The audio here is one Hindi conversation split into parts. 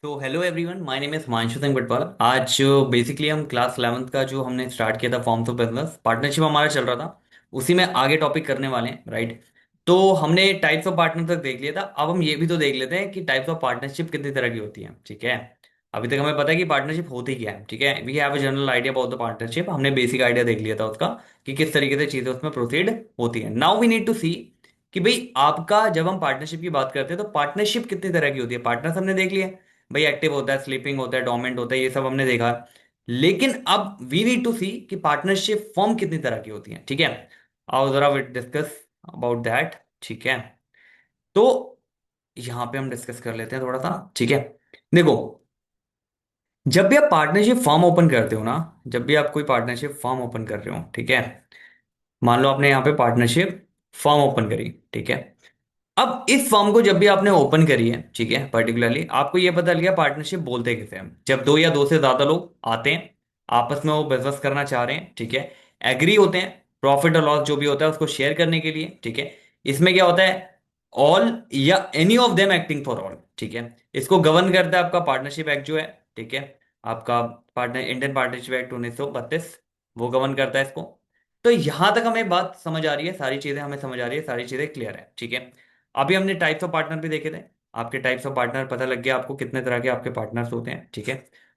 तो hello everyone, my name is Himanshu Singh Batwal. आज बेसिकली हम क्लास 11th का जो हमने स्टार्ट किया था फॉर्म्स ऑफ बिजनेस पार्टनरशिप हमारा चल रहा था, उसी में आगे टॉपिक करने वाले हैं, राइट। तो हमने टाइप्स ऑफ पार्टनर तक देख लिया था। अब हम ये भी तो देख लेते हैं कि टाइप्स ऑफ पार्टनरशिप कितनी तरह की होती है, ठीक है। अभी तक हमें पता है कि पार्टनरशिप होती क्या है, ठीक है। We have a general idea about the partnership, हमने बेसिक आइडिया देख लिया था उसका कि किस तरीके से चीजें उसमें प्रोसीड होती है। नाउ वी नीड टू सी कि भाई आपका जब हम पार्टनरशिप की बात करते हैं तो पार्टनरशिप कितनी तरह की होती है। पार्टनर्स हमने देख लिया, भाई एक्टिव होता है, स्लीपिंग होता है, डोमेंट होता है, ये सब हमने देखा। लेकिन अब वी नीड टू सी कि पार्टनरशिप फॉर्म कितनी तरह की होती है, ठीक है। आओ जरा डिस्कस अबाउट दैट, ठीक है। तो यहां पे हम डिस्कस कर लेते हैं थोड़ा सा, ठीक है। देखो, जब भी आप पार्टनरशिप फॉर्म ओपन करते हो ना, जब भी आप कोई पार्टनरशिप फॉर्म ओपन कर रहे हो, ठीक है। मान लो आपने यहाँ पे पार्टनरशिप फॉर्म ओपन करी, ठीक है। अब इस फॉर्म को जब भी आपने ओपन करी है, ठीक है, पर्टिकुलरली आपको ये पता लग गया पार्टनरशिप बोलते किसे हैं। जब दो या दो से ज्यादा लोग आते हैं, आपस में वो बिजनेस करना चाह रहे हैं, ठीक है, एग्री होते हैं प्रॉफिट और लॉस जो भी होता है उसको शेयर करने के लिए, ठीक है। इसमें क्या होता है, ऑल या any of them acting for all, ठीक है। इसको गवर्न करता है आपका पार्टनरशिप एक्ट जो है, ठीक है। आपका पार्टनर इंडियन पार्टनरशिप एक्ट 1932 वो गवर्न करता है इसको। तो यहां तक हमें बात समझ आ रही है, सारी चीजें हमें समझ आ रही है, सारी चीजें क्लियर है, ठीक है। अभी हमने टाइप्स ऑफ पार्टनर भी देखे थे। आपके टाइप्स ऑफ पार्टनर पता लग गया आपको कितने तरह के आपके पार्टनर्स होते हैं, ठीक है।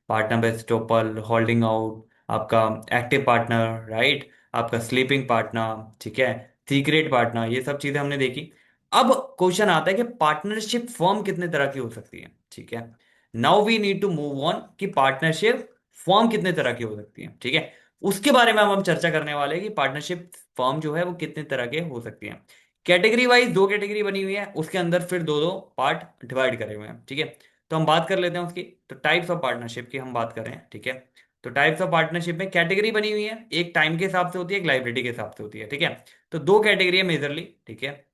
पार्टनर बेस्टोपल, होल्डिंग आउट, आपका एक्टिव पार्टनर, राइट, आपका स्लीपिंग पार्टनर, ठीक है, सीक्रेट पार्टनर, ये सब चीजें हमने देखी। अब क्वेश्चन आता है कि पार्टनरशिप फॉर्म कितने तरह की हो सकती है, ठीक है। Now we need to move on कि पार्टनरशिप फॉर्म कितने तरह की हो सकती है, ठीक है। उसके बारे में हम चर्चा करने वाले हैं कि पार्टनरशिप फॉर्म जो है वो कितने तरह के हो सकती है। कैटेगरी वाइज दो कैटेगरी बनी हुई है, उसके अंदर फिर दो दो पार्ट डिवाइड करे हुए हैं, ठीक है। तो हम बात कर लेते हैं उसकी। तो टाइप्स ऑफ पार्टनरशिप की हम बात कर रहे हैं, ठीक है। तो टाइप्स ऑफ पार्टनरशिप में कैटेगरी बनी हुई है, एक टाइम के हिसाब से होती है, एक लाइबिलिटी के हिसाब से होती है, ठीक है। तो दो कैटेगरी है मेजरली, ठीक है।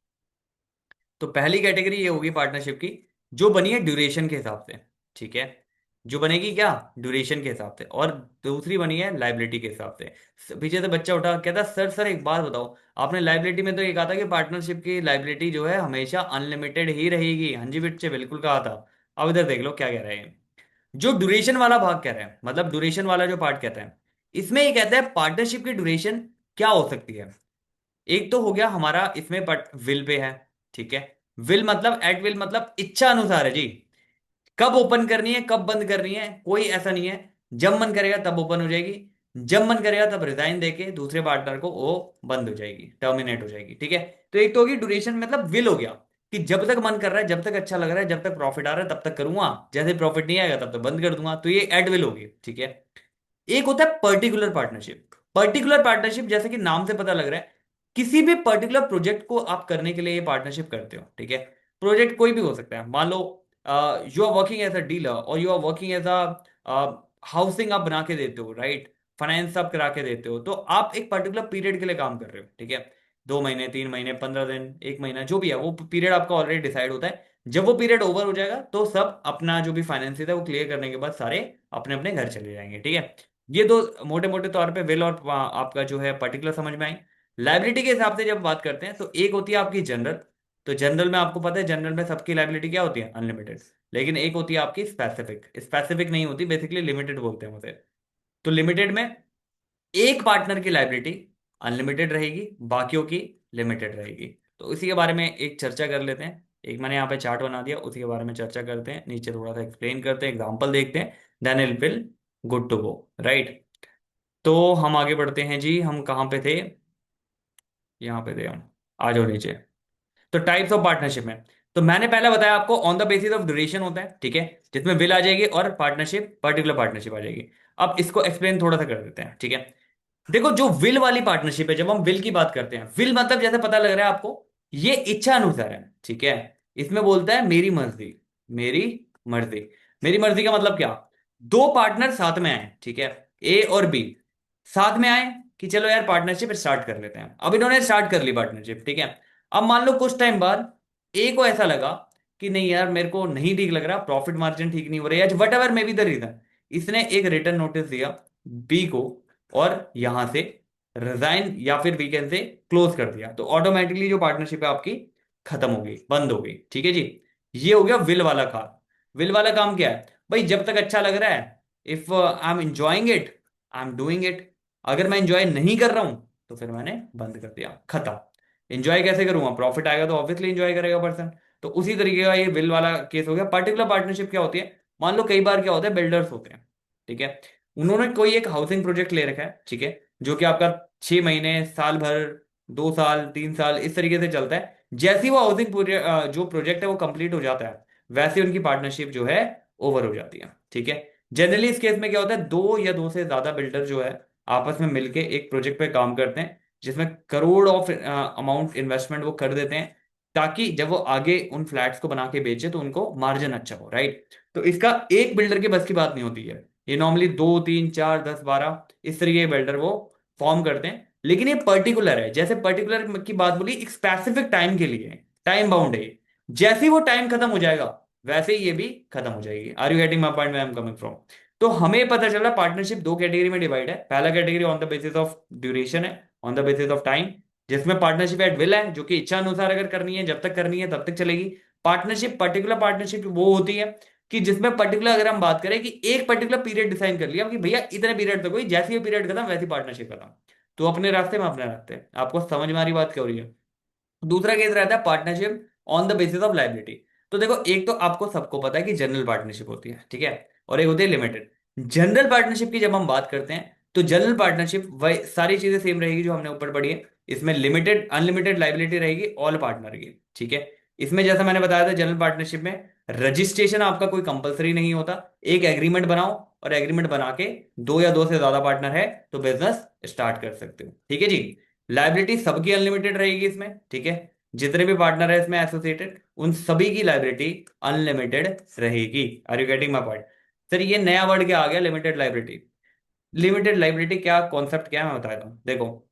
तो पहली कैटेगरी ये होगी पार्टनरशिप की जो बनी है ड्यूरेशन के हिसाब से, ठीक है। जो बनेगी क्या, ड्यूरेशन के हिसाब से। और दूसरी बनी है लाइबिलिटी के हिसाब से। पीछे से बच्चा उठा कहता सर सर एक बात बताओ, आपने लाइबिलिटी में तो ये कहा था कि पार्टनरशिप की लाइबिलिटी जो है हमेशा अनलिमिटेड ही रहेगी। हाँ जी बच्चे, बिल्कुल कहा था। अब इधर देख लो क्या कह रहे हैं। जो ड्यूरेशन वाला भाग कह रहे हैं, मतलब ड्यूरेशन वाला जो पार्ट कहता है, इसमें ये कहता है पार्टनरशिप की ड्यूरेशन क्या हो सकती है। एक तो हो गया हमारा इसमें बट विल पे है, ठीक है। विल मतलब एट विल मतलब इच्छा अनुसार है जी। कब ओपन करनी है कब बंद करनी है कोई ऐसा नहीं है। जब मन करेगा तब ओपन हो जाएगी, जब मन करेगा तब रिजाइन देके दूसरे पार्टनर को वो बंद हो जाएगी, टर्मिनेट हो जाएगी, ठीक है। तो एक तो होगी ड्यूरेशन मतलब विल हो गया कि जब तक मन कर रहा है, जब तक अच्छा लग रहा है, जब तक प्रॉफिट आ रहा है तब तक करूंगा, जैसे प्रॉफिट नहीं आएगा तब तक बंद कर दूंगा, तो ये एट विल होगी, ठीक है। एक होता है पर्टिकुलर पार्टनरशिप। पर्टिकुलर पार्टनरशिप जैसे कि नाम से पता लग रहा है, किसी भी पर्टिकुलर प्रोजेक्ट को आप करने के लिए ये पार्टनरशिप करते हो, ठीक है। प्रोजेक्ट कोई भी हो सकता है। मान लो you are working as a dealer और you are working as a housing आप बना के देते हो, राइट, फाइनेंस आप करा के देते हो। तो आप एक पर्टिकुलर पीरियड के लिए काम कर रहे हो, ठीक है। 2 महीने, 3 महीने, 15 दिन, एक महीना, जो भी है वो पीरियड आपका ऑलरेडी डिसाइड होता है। जब वो पीरियड ओवर हो जाएगा तो सब अपना जो भी फाइनेंसिस है वो क्लियर करने के बाद सारे अपने अपने घर चले जाएंगे, ठीक है। ये दो मोटे मोटे तौर पे विल और आपका जो है पर्टिकुलर समझ में आई। लाइबिलिटी के हिसाब से जब बात करते हैं तो एक होती है आपकी जनरल। तो जनरल में आपको पता है जनरल में सबकी लाइबिलिटी क्या होती है, अनलिमिटेड। लेकिन एक होती है आपकी स्पेसिफिक, स्पेसिफिक नहीं होती, बेसिकली लिमिटेड बोलते हैं उसे। तो लिमिटेड में एक पार्टनर की लाइबिलिटी अनलिमिटेड रहेगी, बाकियों की लिमिटेड रहेगी। तो इसी के बारे में एक चर्चा कर लेते हैं। एक मैंने यहाँ पे चार्ट बना दिया, उसी के बारे में चर्चा करते हैं, नीचे थोड़ा सा एक्सप्लेन करते हैं, एग्जांपल देखते हैं, then it will good to go, right. तो हम आगे बढ़ते हैं जी, हम कहाँ पे थे, यहाँ पे थे हम। आ जाओ नीचे। तो टाइप्स ऑफ पार्टनरशिप में, तो मैंने पहले बताया आपको on the basis of duration होता है, ठीक है, जिसमें विल आ जाएगी और पार्टनरशिप पर्टिकुलर पार्टनरशिप आ जाएगी। अब इसको एक्सप्लेन थोड़ा सा कर देते हैं, ठीक है। देखो जो विल वाली पार्टनरशिप है, जब हम विल की बात करते हैं, विल मतलब जैसे पता लग रहा है आपको ये इच्छा अनुसार है, ठीक है। इसमें बोलता है मेरी मर्जी, मेरी मर्जी। मेरी मर्जी का मतलब क्या, दो पार्टनर साथ में आए, ठीक है, ए और बी साथ में आए कि चलो यार पार्टनरशिप स्टार्ट कर लेते हैं। अब इन्होंने स्टार्ट कर ली पार्टनरशिप, ठीक है। अब मान लो कुछ टाइम बाद ए को ऐसा लगा कि नहीं यार मेरे को नहीं ठीक लग रहा, प्रॉफिट मार्जिन ठीक नहीं हो रहा है, whatever may be the reason, इसने एक रिटर्न नोटिस दिया बी को और यहां से रिजाइन या फिर वीकेंड से क्लोज कर दिया। तो ऑटोमेटिकली जो पार्टनरशिप है आपकी खत्म हो गई, बंद हो गई, ठीक है जी। ये हो गया विल वाला काम। विल वाला काम क्या है, भाई जब तक अच्छा लग रहा है, if I am enjoying it, I am doing it. अगर मैं एंजॉय नहीं कर रहा हूं तो फिर मैंने बंद कर दिया, खत्म। एंजॉय कैसे करूंगा, प्रॉफिट आएगा तो ऑब्वियसली एंजॉय करेगा पर्सन। तो उसी तरीके का ये विल वाला केस हो गया। पर्टिकुलर पार्टनरशिप क्या होती है, मान लो कई बार क्या होता है, बिल्डर्स होते हैं, ठीक है, उन्होंने कोई एक हाउसिंग प्रोजेक्ट ले रखा है, ठीक है, जो कि आपका 6 महीने, साल भर, 2 साल, 3 साल इस तरीके से चलता है। जैसे ही वो हाउसिंग जो प्रोजेक्ट है वो कंप्लीट हो जाता है, वैसे उनकी पार्टनरशिप जो है ओवर हो जाती है, ठीक है। जनरली इस केस में क्या होता है, दो या दो से ज्यादा बिल्डर जो है आपस में मिलके एक प्रोजेक्ट पे काम करते हैं, जिसमें करोड़ ऑफ अमाउंट इन्वेस्टमेंट वो कर देते हैं, ताकि जब वो आगे उन फ्लैट्स को बना के बेचे तो उनको मार्जिन अच्छा हो, राइट। तो इसका एक बिल्डर के बस की बात नहीं होती है, ये नॉर्मली 2, 3, 4, 10, 12 इस तरीके के बिल्डर वो फॉर्म करते हैं। लेकिन ये पर्टिकुलर है, जैसे पर्टिकुलर की बात बोली, एक स्पेसिफिक टाइम के लिए, टाइम बाउंड है ये। जैसे ही वो टाइम खत्म हो जाएगा वैसे ही ये भी खत्म हो जाएगी। Are you getting my point, I am coming from. तो हमें पता चला पार्टनरशिप दो कैटेगरी में डिवाइड है। पहला category on the basis of duration है, on the basis of time, जिसमें पार्टनरशिप एट विल है, जो कि इच्छा अनुसार अगर करनी है, जब तक करनी है तब तक चलेगी। पार्टनरशिप, पर्टिकुलर पार्टनरशिप वो होती है कि जिसमें पर्टिकुलर, अगर हम बात करें कि एक पर्टिकुलर पीरियड डिसाइड कर लिया कि भैया इतने पीरियड तक हुई, जैसे ये पीरियड खत्म वैसी पार्टनरशिप खत्म, तो अपने रास्ते में अपने रास्ते। आपको समझ में आ रही बात क्या हो रही है। दूसरा केस रहता है partnership on the basis of liability. तो देखो, एक तो आपको सबको पता है कि जनरल पार्टनरशिप होती है, ठीक है, और एक होती है लिमिटेड। जनरल पार्टनरशिप की जब हम बात करते हैं तो जनरल पार्टनरशिप वही सारी चीजें सेम रहेगी जो हमने ऊपर पढ़ी है। इसमें लिमिटेड अनलिमिटेड लाइबिलिटी रहेगी ऑल पार्टनर की, ठीक है। इसमें जैसा मैंने बताया था, जनरल पार्टनरशिप में रजिस्ट्रेशन आपका कोई कंपलसरी नहीं होता। एक एग्रीमेंट बनाओ और एग्रीमेंट बना के दो या दो से ज्यादा पार्टनर है तो बिजनेस स्टार्ट कर सकते हो, ठीक है जी। लाइबिलिटी सबकी अनलिमिटेड रहेगी इसमें, ठीक है। जितने भी पार्टनर है इसमें एसोसिएटेड, उन सभी की लाइबिलिटी अनलिमिटेड रहेगी। Are you getting my point. Sir ये नया वर्ड क्या आ गया, लिमिटेड लाइबिलिटी। लिमिटेड लाइबिलिटी क्या कॉन्सेप्ट क्या है मैं बताता हूँ, देखो।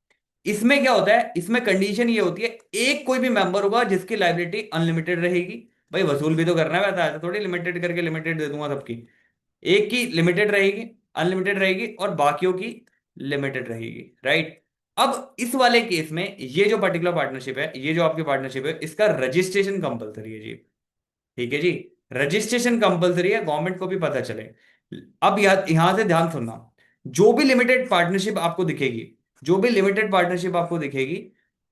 इसमें क्या होता है, इसमें कंडीशन ये होती है, एक कोई भी मेंबर होगा जिसकी लाइबिलिटी अनलिमिटेड रहेगी। भाई वसूल भी तो करना है, वैसा ऐसा थोड़ी लिमिटेड करके लिमिटेड दे दूंगा सबकी। एक की लिमिटेड रहेगी, अनलिमिटेड रहेगी, और बाकियों की लिमिटेड रहेगी, राइट। अब इस वाले केस में ये जो पर्टिकुलर पार्टनरशिप है, ये जो आपकी पार्टनरशिप है, इसका रजिस्ट्रेशन कंपलसरी है जी, ठीक है जी। रजिस्ट्रेशन कंपलसरी है, गवर्नमेंट को भी पता चले। अब यहां से ध्यान सुनना, जो भी लिमिटेड पार्टनरशिप आपको दिखेगी, जो भी लिमिटेड पार्टनरशिप आपको दिखेगी,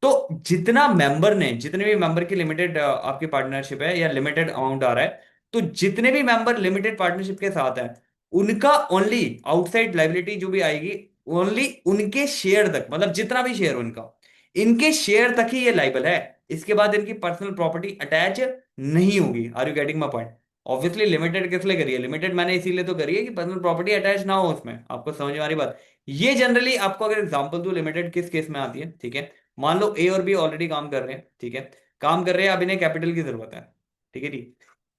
तो जितना मेंबर ने, जितने भी मेंबर की लिमिटेड आपकी पार्टनरशिप है या लिमिटेड अमाउंट आ रहा है, तो जितने भी मेंबर लिमिटेड पार्टनरशिप के साथ हैं, उनका ओनली आउटसाइड लाइबिलिटी जो भी आएगी, ओनली उनके शेयर तक, मतलब जितना भी शेयर उनका, इनके शेयर तक ही ये लाइबल है। इसके बाद इनकी पर्सनल प्रॉपर्टी अटैच नहीं होगी। Are you getting my point. Obviously limited किस लिए करी है, लिमिटेड मैंने इसीलिए तो करी है कि पर्सनल प्रॉपर्टी अटैच ना हो उसमें। आपको समझ में आ रही बात। ये जनरली आपको अगर एग्जांपल दूं, लिमिटेड किस केस में आती है, ठीक है। मान लो ए और बी ऑलरेडी काम कर रहे हैं, ठीक है, काम कर रहे हैं, अब इन्हें कैपिटल की जरूरत है, ठीक है जी।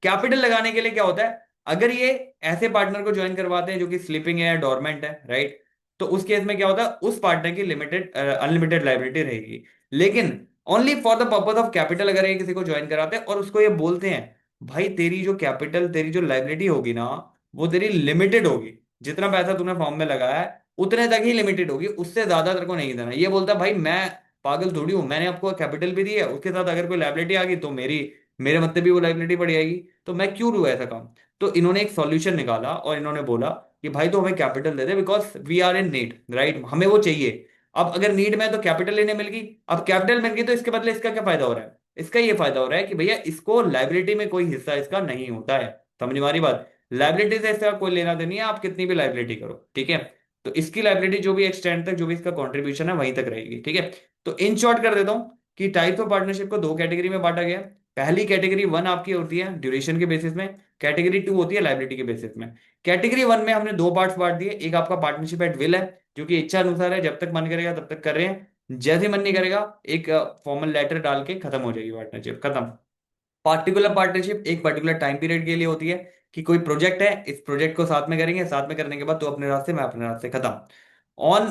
कैपिटल लगाने के लिए क्या होता है, अगर ये ऐसे पार्टनर को ज्वाइन करवाते हैं जो कि स्लीपिंग है या डोरमेंट है, राइट, तो उस केस में क्या होता है, उस पार्टनर की लिमिटेड अनलिमिटेड लाइबिलिटी रहेगी। लेकिन only for the purpose of capital अगर ये किसी को ज्वाइन कराते हैं और उसको ये बोलते हैं, भाई तेरी जो कैपिटल, तेरी जो लाइबिलिटी होगी ना, वो तेरी लिमिटेड होगी, जितना पैसा तूने फॉर्म में लगाया है उतने तक ही लिमिटेड होगी, उससे ज्यादा तेरे को नहीं देना। ये बोलता है भाई मैं पागल थोड़ी हूं, मैंने आपको कैपिटल भी दी है, उसके साथ अगर कोई लाइबिलिटी आ गई तो मेरे मतलब भी वो लाइबिलिटी पड़ जाएगी, तो मैं क्यों लूँ ऐसा काम। तो इन्होंने एक सॉल्यूशन निकाला और इन्होंने बोला कि भाई तो हमें कैपिटल दे दे, because we are in need, right, हमें वो चाहिए। अब अगर नीड में है तो कैपिटल लेने मिल गई, अब कैपिटल मिल गई तो इसके बदले इसका क्या फायदा हो रहा है, इसका ये फायदा हो रहा है कि भैया इसको लाइबिलिटी में कोई हिस्सा इसका नहीं होता है। समझ में आ रही बात। लाइबिलिटी से इसका कोई लेना देनी है, आप कितनी भी लाइबिलिटी करो, ठीक है। तो इसकी लाइबिलिटी जो भी एक्सटेंड तक, जो भी इसका कॉन्ट्रीब्यूशन है वहीं तक रहेगी, ठीक है। तो इन शॉर्ट कर देता हूं कि टाइप्स ऑफ पार्टनरशिप को दो कैटेगरी में बांटा गया। पहली कैटेगरी वन आपकी होती है ड्यूरेशन के बेसिस में, कैटेगरी टू होती है लाइबिलिटी के बेसिस में। कैटेगरी वन में हमने दो पार्ट्स बांट दिए, एक आपका पार्टनरशिप एट विल है, जो कि इच्छा अनुसार है, जब तक मन करेगा तब तक कर रहे हैं, जैसे मन नहीं करेगा एक फॉर्मल लेटर डाल के खत्म हो जाएगी पार्टनरशिप, खत्म। पार्टिकुलर पार्टनरशिप एक पर्टिकुलर टाइम पीरियड के लिए होती है, कि कोई प्रोजेक्ट है, इस प्रोजेक्ट को साथ में करेंगे, साथ में करने के बाद तो अपने रास्ते में अपने रास्ते, खत्म। On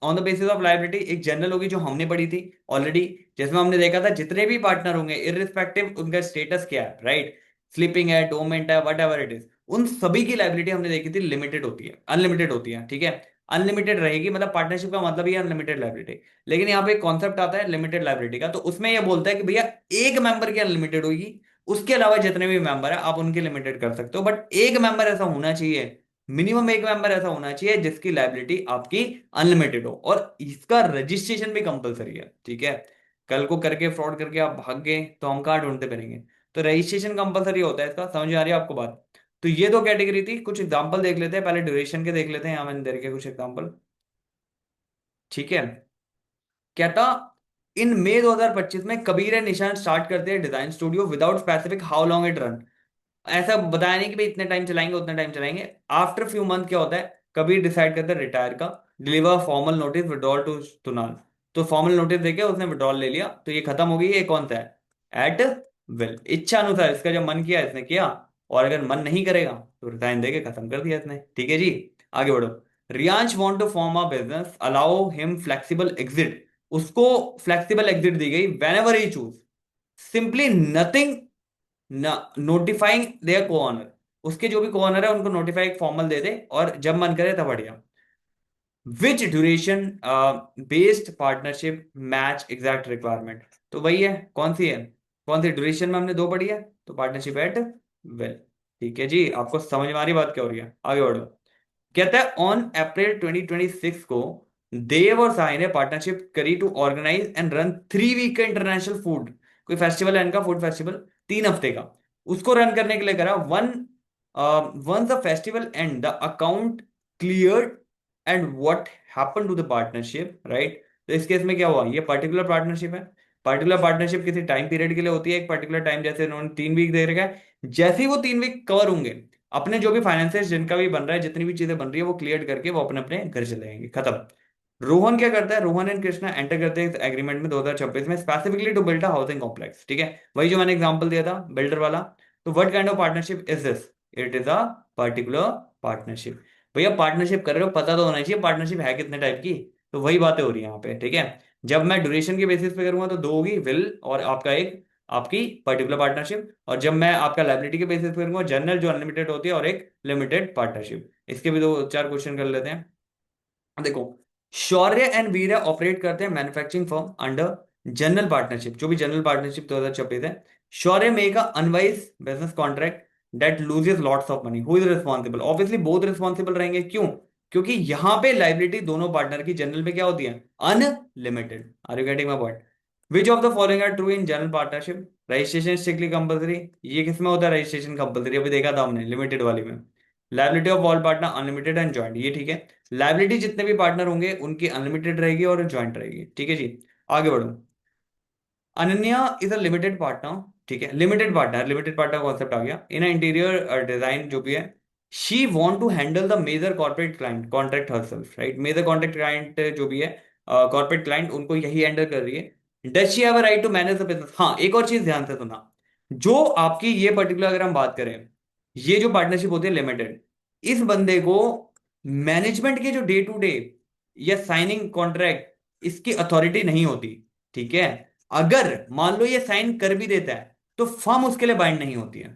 on the basis of liability एक जनरल होगी जो हमने पढ़ी थी ऑलरेडी, जिसमें हमने देखा था जितने भी पार्टनर होंगे इररिस्पेक्टिव उनका स्टेटस क्या है, राइट, स्लीपिंग है, डोमेंट है, वट एवर इट इज, उन सभी की लाइबिलिटी हमने देखी थी लिमिटेड होती है, अनलिमिटेड होती है, ठीक है। अनलिमिटेड रहेगी, मतलब पार्टनरशिप का मतलब ही है अनलिमिटेड लाइबिलिटी। लेकिन यहाँ पे एक कॉन्सेप्ट आता है लिमिटेड लाइबिलिटी का, तो उसमें यह बोलता है कि भैया एक मेंबर की अनलिमिटेड होगी, उसके अलावा जितने भी मेंबर है आप उनके लिमिटेड कर सकते हो, बट एक मेंबर ऐसा होना चाहिए, मिनिमम एक मेंबर ऐसा होना चाहिए जिसकी लाइबिलिटी आपकी अनलिमिटेड हो, और इसका रजिस्ट्रेशन भी कंपलसरी है, ठीक है। कल को करके फ्रॉड करके आप भाग गए तो हम कहाँ ढूंढते फिरेंगे। तो रजिस्ट्रेशन कंपलसरी होता है इसका, समझ में आ रही है आपको बात। तो ये दो कैटेगरी थी, कुछ एग्जांपल देख लेते हैं, पहले ड्यूरेशन के देख लेते हैं, यहाँ मैंने दे रखे कुछ एग्जांपल, ठीक है। कहता, इन मई 2025 में कबीर एंड निशान स्टार्ट करते हैं design studio without specific how long it run. ऐसा बताया नहीं कि भाई इतने टाइम चलाएंगे उतने टाइम चलाएंगे। आफ्टर फ्यू मंथ क्या होता है, कबीर डिसाइड करता है रिटायर का, deliver formal notice withdrawal to तुनाल। तो फॉर्मल नोटिस देके उसने विड्रॉल ले लिया, तो ये खत्म हो गई। ये कौन सा है, एट विल, इच्छा अनुसार, इसका जब मन किया इसने किया, और अगर मन नहीं करेगा तो रिजाइन देके खत्म कर दिया इसने, ठीक है जी। आगे बढ़ो। Riyansh want to form a business, allow him flexible exit. उसको फ्लेक्सिबल एग्जिट दी गई whenever he choose, simply nothing, notifying their co owner. उसके जो भी को ऑनर है उनको नोटिफाई फॉर्मल दे दे, और जब मन करे तब बढ़िया। Which duration based partnership match exact requirement. तो वही है, कौन सी है, कौन सी ड्यूरेशन में हमने दो पढ़ी है, तो पार्टनरशिप एट वेल, ठीक है जी। आपको समझ में आ रही बात क्या हो रही है, आगे बढ़ो। कहता है ऑन अप्रैल 2026 को देव और साई ने पार्टनरशिप करी to organise and run 3 week का इंटरनेशनल फूड, कोई फेस्टिवल है इनका, फूड फेस्टिवल, 3 हफ्ते का। उसको रन करने के लिए करा one, once the festival end the account cleared and what happened to the partnership, right. तो इस केस में क्या हुआ, ये पर्टिकुलर पार्टनरशिप है। पर्टिकुलर पार्टनरशिप किसी टाइम पीरियड के लिए होती है, एक पर्टिकुलर टाइम, जैसे उन्होंने 3 वीक दे रखा है। जैसे ही वो 3 वीक कवर होंगे, अपने जो भी फाइनेंसेस जिनका भी बन रहा है, जितनी भी चीजें बन रही है वो क्लियर करके वो अपने अपने घर चले जाएंगे, खत्म। रोहन क्या करता है, रोहन एंड कृष्णा एंटर करते हैं एग्रीमेंट में 2026 में, specifically to build a housing complex, ठीक है। वही जो मैंने एग्जांपल दिया था बिल्डर वाला। तो what kind of partnership is this, it is a particular partnership. भैया पार्टनरशिप कर रहे हो, पता तो होना चाहिए पार्टनरशिप है कितने टाइप की। तो वही बातें हो रही है यहाँ पे, ठीक है। जब मैं ड्यूरेशन के बेसिस पे करूंगा तो दो होगी, विल और आपका एक आपकी पर्टिकुलर पार्टनरशिप, और जब मैं आपका लाइबिलिटी के बेसिस पे करूंगा जनरल जो अनलिमिटेड होती है, और एक लिमिटेड पार्टनरशिप। इसके भी दो चार क्वेश्चन कर लेते हैं, देखो। शौर्य एंड वीर्य ऑपरेट करते हैं manufacturing firm under general partnership, जो भी जनरल पार्टनरशिप 2026 है। Shaurya make a unwise business contract that loses lots of money, who is responsible, obviously both responsible रहेंगे, क्यों, क्योंकि यहां पे लाइबिलिटी दोनों पार्टनर की जनरल में क्या होती है, unlimited. Are you getting my point. Which of the following are true in general partnership, registration strictly compulsory. ये किसमें होता है रजिस्ट्रेशन कंपलसरी, अभी देखा था हमने लिमिटेड वाली में। Liability of all partner unlimited and joint, ये ठीक है। लाइबिलिटी जितने भी पार्टनर होंगे उनकी अनलिमिटेड रहेगी और ज्वाइंट रहेगी, ठीक है जी। आगे बढ़ो। Ananya is a limited partner, ठीक है। लिमिटेड पार्टनर कॉन्सेप्ट आ गया इन इंटीरियर डिजाइन जो भी है। She want to handle the major corporate client contract herself, right. Major contract client जो भी है, कॉर्पोरेट क्लाइंट, उनको यही हैंडल कर रही है। Does she have a right to manage the business. हाँ, एक और चीज ध्यान से सुना, जो आपकी ये पर्टिकुलर अगर हम बात करें, ये जो पार्टनरशिप होती है लिमिटेड, इस बंदे को मैनेजमेंट के जो डे टू डे या साइनिंग कॉन्ट्रैक्ट इसकी अथॉरिटी नहीं होती, ठीक है। अगर मान लो ये साइन कर भी देता है तो फर्म उसके लिए बाइंड नहीं होती है,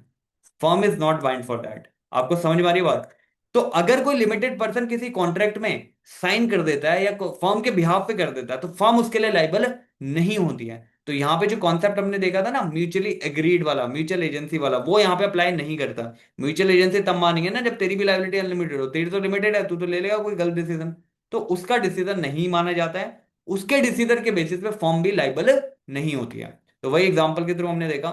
firm is not bind for that. आपको समझ में आ रही है बात। तो अगर कोई लिमिटेड पर्सन किसी कॉन्ट्रैक्ट में साइन कर देता है या फर्म के बिहाफ पे कर देता है, तो फर्म उसके लिए लाइबल नहीं होती है। तो यहां पे जो कॉन्सेप्ट हमने देखा था ना, म्यूचुअली एग्रीड वाला, म्यूचुअल एजेंसी वाला, वो यहां पे अप्लाई नहीं करता। म्यूचुअल एजेंसी तब मानेंगे ना जब तेरी भी लाइबिलिटी अनलिमिटेड हो, तेरी तो लिमिटेड है, तू तो ले लेगा कोई गलत डिसीजन, तो उसका डिसीजन नहीं माना जाता है। उसके डिसीजन के बेसिस पे फर्म भी लाइबल नहीं होती है। तो वही एग्जांपल के थ्रू हमने देखा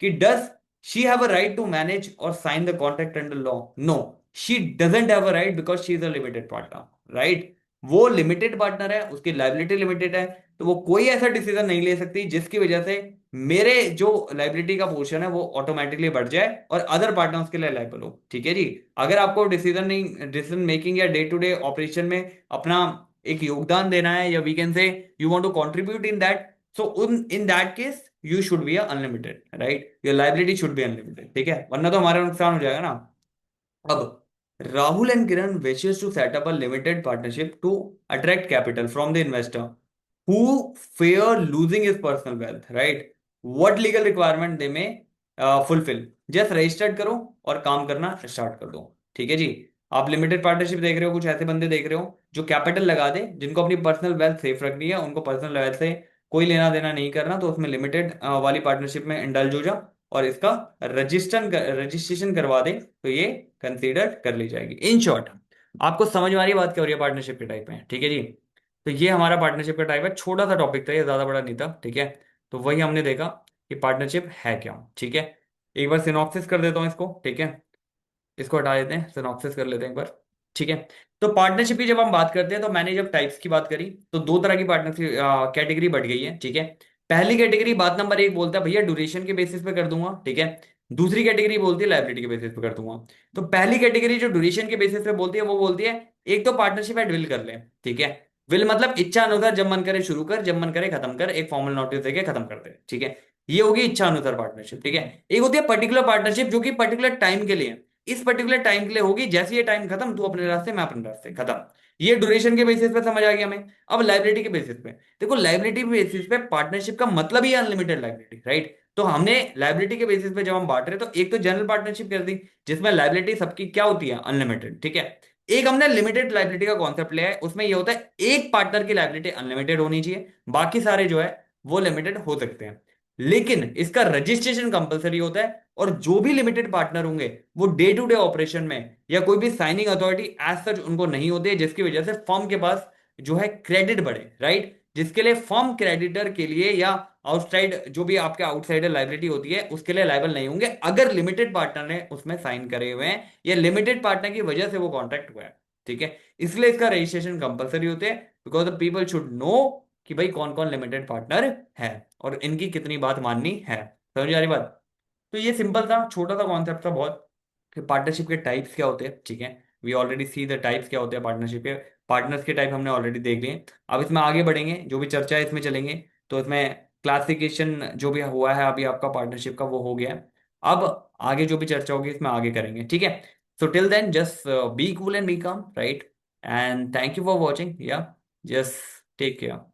कि does she have a right to manage और sign the contract under law, no, she doesn't have a right because she is a limited partner, right. वो लिमिटेड पार्टनर है, उसकी लाइबिलिटी लिमिटेड है, तो वो कोई ऐसा डिसीजन नहीं ले सकती जिसकी वजह से मेरे जो लाइबिलिटी का पोर्शन है वो ऑटोमेटिकली बढ़ जाए और अदर पार्टनर्स के लिए लाइबल हो, ठीक है जी। अगर आपको डिसीजन मेकिंग या डे टू डे ऑपरेशन में अपना एक योगदान देना है, या we can say you want to contribute in that, so in that case you should be unlimited, right, your liability should be unlimited, ठीक है, वरना तो हमारा नुकसान हो जाएगा ना। अब Rahul and Kiran wishes to set up a limited partnership to attract capital from the investor who fear losing his personal wealth, right? What legal requirement they may fulfill? Just registered करो और काम करना स्टार्ट कर दो, ठीक है जी। आप लिमिटेड पार्टनरशिप देख रहे हो, कुछ ऐसे बंदे देख रहे हो जो कैपिटल लगा दे, जिनको अपनी पर्सनल वेल्थ सेफ रखनी है, उनको पर्सनल वेल्थ से कोई लेना देना नहीं करना, तो उसमें लिमिटेड वाली पार्टनरशिप में इंडल्ज हो जाओ। और इसका रजिस्ट्रेशन करवा दे तो ये कंसीडर कर ली जाएगी। इन शॉर्ट, आपको समझ में आ रही है बात क्या हो रही है, पार्टनरशिप के टाइप में, ठीक है जी। तो ये हमारा पार्टनरशिप का टाइप है, छोटा सा टॉपिक था ये, ज्यादा बड़ा नहीं था, ठीक है। तो वही हमने देखा कि पार्टनरशिप है क्या, ठीक है। एक बार सिनॉप्सिस कर देता हूँ इसको, ठीक है। इसको हटा देते हैं, सिनॉप्सिस कर लेते हैं एक बार, ठीक है। तो पार्टनरशिप की जब हम बात करते हैं, तो मैंने जब टाइप्स की बात करी तो दो तरह की पार्टनरशिप कैटेगरी बढ़ गई है, ठीक है। पहली कैटेगरी, बात नंबर एक, बोलता है भैया ड्यूरेशन के बेसिस पे कर दूंगा, ठीक है। दूसरी कैटेगरी बोलती है लाइबिलिटी के बेसिस पे कर दूंगा। तो पहली कैटेगरी जो ड्यूरेशन के बेसिस पे बोलती है, वो बोलती है एक तो पार्टनरशिप एट विल कर ले, ठीक है। विल मतलब इच्छा अनुसार, जब मन करे शुरू कर, जब मन करे खत्म कर, एक फॉर्मल नोटिस देके खत्म कर दे, ठीक है। ये होगी इच्छा अनुसार पार्टनरशिप, ठीक है। एक होती है पर्टिकुलर पार्टनरशिप, जो कि पर्टिकुलर टाइम के लिए, इस पर्टिकुलर टाइम के लिए होगी, जैसे ये टाइम खत्म, तू अपने रास्ते, मैं अपने रास्ते, खत्म। ये ड्यूरेशन के बेसिस पे समझ आ गया हमें। अब लाइबिलिटी के बेसिस पे देखो, लाइबिलिटी बेसिस पे पार्टनरशिप का मतलब ही अनलिमिटेड लाइबिलिटी, राइट। तो हमने लाइबिलिटी के बेसिस पे जब हम बांट रहे, तो एक तो जनरल पार्टनरशिप कर दी, जिसमें लाइबिलिटी सबकी क्या होती है, अनलिमिटेड, ठीक है। एक हमने लिमिटेड लाइबिलिटी का कॉन्सेप्ट लिया है, उसमें ये होता है एक पार्टनर की लाइबिलिटी अनलिमिटेड होनी चाहिए, बाकी सारे जो है वो लिमिटेड हो सकते हैं। लेकिन इसका रजिस्ट्रेशन कंपलसरी होता है, और जो भी लिमिटेड पार्टनर होंगे वो डे टू डे ऑपरेशन में या कोई भी साइनिंग अथॉरिटी एज सच उनको नहीं होते, जिसकी वजह से फर्म के पास जो है क्रेडिट बढ़े, राइट। जिसके लिए फर्म क्रेडिटर के लिए या आउटसाइड जो भी आपके आउटसाइडर लाइबिलिटी होती है उसके लिए लाइबल नहीं होंगे, अगर लिमिटेड पार्टनर ने उसमें साइन करे हुए हैं या लिमिटेड पार्टनर की वजह से वो कॉन्ट्रैक्ट हुआ है, ठीक है। इसलिए इसका रजिस्ट्रेशन कंपलसरी होते हैं, because the people should know कि भाई कौन कौन लिमिटेड पार्टनर है और इनकी कितनी बात माननी है। समझ आ रही बात। तो ये सिंपल था, छोटा सा कॉन्सेप्ट था बहुत, कि पार्टनरशिप के टाइप्स क्या होते हैं, ठीक है। We already see the types क्या होते हैं पार्टनरशिप के, पार्टनर्स के टाइप हमने ऑलरेडी देख लिए। अब इसमें आगे बढ़ेंगे, जो भी चर्चा है इसमें चलेंगे। तो इसमें क्लासिफिकेशन जो भी हुआ है अभी आपका पार्टनरशिप का, वो हो गया है। अब आगे जो भी चर्चा होगी इसमें आगे करेंगे, ठीक है। So till then just be cool and be calm, right. And thank you for watching, या जस्ट टेक केयर।